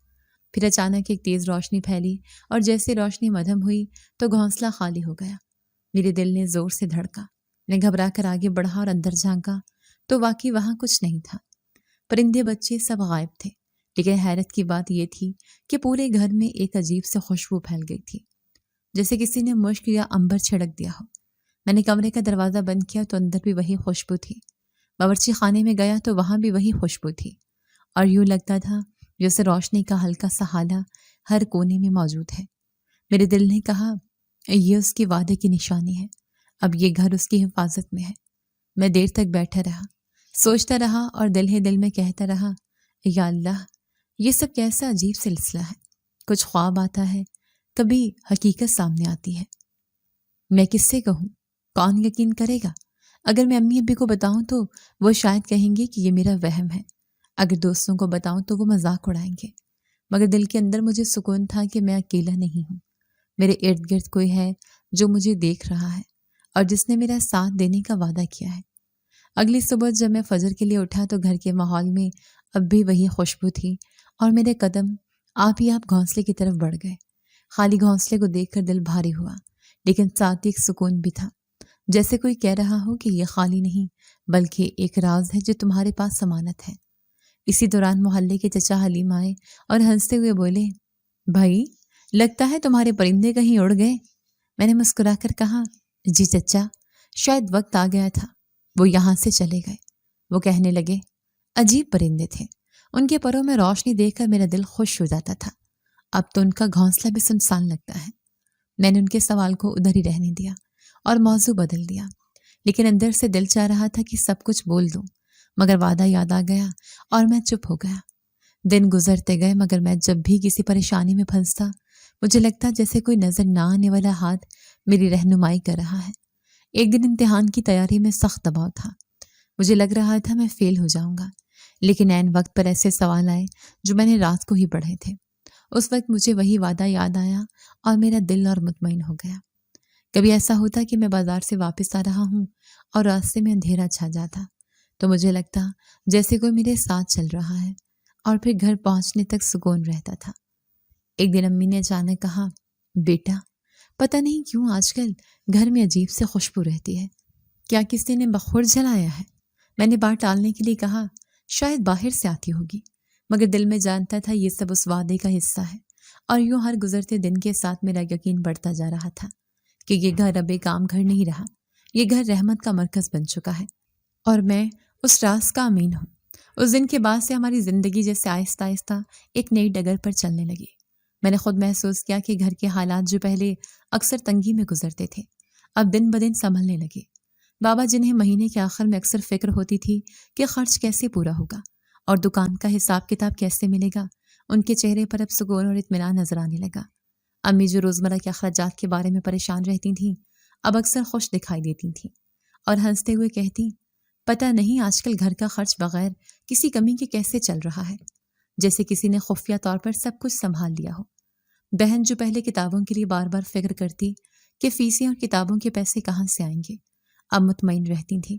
پھر اچانک ایک تیز روشنی پھیلی اور جیسے روشنی مدھم ہوئی تو گھونسلہ خالی ہو گیا میرے دل نے زور سے دھڑکا۔ میں گھبرا کر آگے بڑھا اور اندر جھانکا تو واقعی وہاں کچھ نہیں تھا۔ پرندے بچے سب غائب تھے، لیکن حیرت کی بات یہ تھی کہ پورے گھر میں ایک عجیب سے خوشبو پھیل گئی تھی، جیسے کسی نے مشک یا عنبر چھڑک دیا ہو۔ میں نے کمرے کا دروازہ بند کیا تو اندر بھی وہی خوشبو تھی۔ باورچی خانے میں گیا تو وہاں بھی وہی خوشبو تھی، اور یوں لگتا تھا جیسے روشنی کا ہلکا سا ہالہ ہر کونے میں موجود ہے۔ میرے دل نے کہا یہ اس کے وعدے کی نشانی ہے، اب یہ گھر اس کی حفاظت میں ہے۔ میں دیر تک بیٹھا رہا، سوچتا رہا اور دل ہی دل میں کہتا رہا، یا اللہ، یہ سب کیسا عجیب سلسلہ ہے۔ کچھ خواب آتا ہے، کبھی حقیقت سامنے آتی ہے۔ میں کس سے کہوں؟ کون یقین کرے گا؟ اگر میں امی ابی کو بتاؤں تو وہ شاید کہیں گے کہ یہ میرا وہم ہے، اگر دوستوں کو بتاؤں تو وہ مذاق اڑائیں گے، مگر دل کے اندر مجھے سکون تھا کہ میں اکیلا نہیں ہوں۔ میرے ارد گرد کوئی ہے جو مجھے دیکھ رہا ہے اور جس نے میرا ساتھ دینے کا وعدہ کیا ہے۔ اگلی صبح جب میں فجر کے لیے اٹھا تو گھر کے ماحول میں اب بھی وہی خوشبو تھی، اور میرے قدم آپ ہی آپ گھونسلے کی طرف بڑھ گئے۔ خالی گھونسلے کو دیکھ کر دل بھاری ہوا، لیکن ساتھ ایک سکون بھی تھا، جیسے کوئی کہہ رہا ہو کہ یہ خالی نہیں بلکہ ایک راز ہے جو تمہارے پاس ضمانت ہے۔ اسی دوران محلے کے چچا حلیم آئے اور ہنستے ہوئے بولے، بھائی لگتا ہے تمہارے پرندے کہیں اڑ گئے۔ میں نے مسکرا کر کہا، جی چچا، شاید وقت آ گیا تھا، وہ یہاں سے چلے گئے۔ وہ کہنے لگے، عجیب پرندے تھے، ان کے پروں میں روشنی دیکھ کر میرا دل خوش ہو جاتا تھا، اب تو ان کا گھونسلہ بھی سنسان لگتا ہے۔ میں نے ان کے سوال کو ادھر ہی رہنے دیا اور موضوع بدل دیا، لیکن اندر سے دل چاہ رہا تھا کہ سب کچھ بول دوں، مگر وعدہ یاد آ گیا اور میں چپ ہو گیا۔ دن گزرتے گئے، مگر میں جب بھی کسی پریشانی میں پھنستا مجھے لگتا جیسے کوئی نظر نہ آنے والا ہاتھ میری رہنمائی کر رہا ہے۔ ایک دن امتحان کی تیاری میں سخت دباؤ تھا، مجھے لگ رہا تھا میں فیل ہو جاؤں گا، لیکن عین وقت پر ایسے سوال آئے جو میں نے رات کو ہی پڑھے تھے۔ اس وقت مجھے وہی وعدہ یاد آیا اور میرا دل اور مطمئن ہو گیا۔ کبھی ایسا ہوتا کہ میں بازار سے واپس آ رہا ہوں اور راستے میں اندھیرا چھا جاتا تو مجھے لگتا جیسے کوئی میرے ساتھ چل رہا ہے، اور پھر گھر پہنچنے تک سکون رہتا تھا۔ ایک دن امی نے اچانک کہا، بیٹا پتہ نہیں کیوں آج کل گھر میں عجیب سے خوشبو رہتی ہے، کیا کسی نے بخور جلایا ہے؟ میں نے بات ٹالنے کے لیے کہا، شاید باہر سے آتی ہوگی، مگر دل میں جانتا تھا یہ سب اس وعدے کا حصہ ہے، اور یوں ہر گزرتے دن کے ساتھ میرا یقین بڑھتا جا رہا تھا کہ یہ گھر اب ایک عام گھر نہیں رہا، یہ گھر رحمت کا مرکز بن چکا ہے، اور میں اس راز کا امین ہوں۔ اس دن کے بعد سے ہماری زندگی جیسے آہستہ آہستہ ایک نئی ڈگر پر چلنے لگی۔ میں نے خود محسوس کیا کہ گھر کے حالات جو پہلے اکثر تنگی میں گزرتے تھے اب دن بدن سنبھلنے لگے۔ بابا جنہیں مہینے کے آخر میں اکثر فکر ہوتی تھی کہ خرچ کیسے پورا ہوگا اور دکان کا حساب کتاب کیسے ملے گا، ان کے چہرے پر اب سکون اور اطمینان نظر آنے لگا۔ امی جو روزمرہ کے اخراجات کے بارے میں پریشان رہتی تھیں اب اکثر خوش دکھائی دیتی تھیں اور ہنستے ہوئے کہتی، پتہ نہیں آج کل گھر کا خرچ بغیر کسی کمی کے کیسے چل رہا ہے، جیسے کسی نے خفیہ طور پر سب کچھ سنبھال لیا ہو۔ بہن جو پہلے کتابوں کے لیے بار بار فکر کرتی کہ فیسیں اور کتابوں کے پیسے کہاں سے آئیں گے، اب مطمئن رہتی تھی۔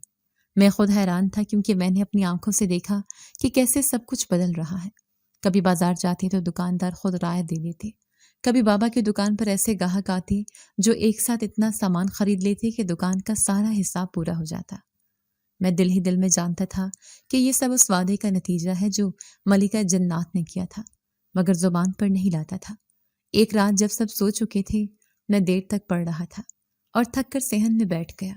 میں خود حیران تھا کیونکہ میں نے اپنی آنکھوں سے دیکھا کہ کیسے سب کچھ بدل رہا ہے۔ کبھی بازار جاتے تو دکاندار خود رائے دے دیتے، کبھی بابا کی دکان پر ایسے گاہک آتے جو ایک ساتھ اتنا سامان خرید لیتے کہ دکان کا سارا حساب پورا ہو جاتا۔ میں دل ہی دل میں جانتا تھا کہ یہ سب اس وعدے کا نتیجہ ہے جو ملکہ جنات نے کیا تھا، مگر زبان پر نہیں لاتا تھا۔ ایک رات جب سب سو چکے تھے، میں دیر تک پڑھ رہا تھا اور تھک کر صحن میں بیٹھ گیا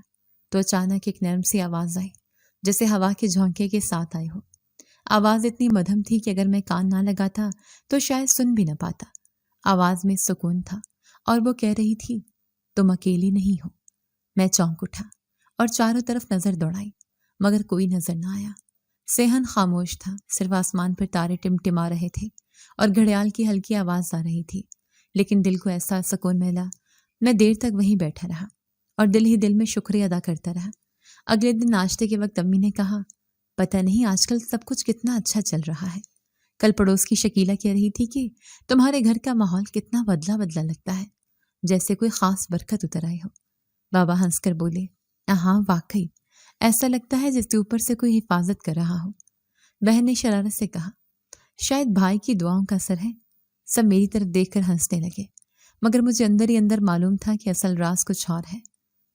تو اچانک ایک نرم سی آواز آئی، جیسے ہوا کے جھونکے کے ساتھ آئی ہو۔ آواز اتنی مدھم تھی کہ اگر میں کان نہ لگاتا تو شاید سن بھی نہ پاتا۔ آواز میں سکون تھا اور وہ کہہ رہی تھی، تم اکیلی نہیں ہو۔ میں چونک اٹھا اور چاروں طرف نظر دوڑائی، مگر کوئی نظر نہ آیا۔ صحن خاموش تھا، صرف آسمان پر تارے ٹمٹما رہے تھے اور گھڑیال کی ہلکی آواز آ رہی تھی، لیکن دل کو ایسا سکون ملا۔ میں دیر تک وہیں بیٹھا رہا اور دل ہی دل میں شکریہ ادا کرتا رہا۔ اگلے دن ناشتے کے وقت امی نے کہا، پتہ نہیں آج کل سب کچھ کتنا اچھا چل رہا ہے۔ کل پڑوس کی شکیلہ کہہ رہی تھی کہ تمہارے گھر کا ماحول کتنا بدلا بدلا لگتا ہے، جیسے کوئی خاص برکت اتر آئی ہو۔ بابا ہنس کر بولے، ہاں واقعی ایسا لگتا ہے جیسے اوپر سے کوئی حفاظت کر رہا ہو۔ بہن نے شرارت سے کہا، شاید بھائی کی دعاؤں کا اثر ہے۔ سب میری طرف دیکھ کر ہنسنے لگے، مگر مجھے اندر ہی اندر معلوم تھا کہ اصل راز کچھ اور ہے۔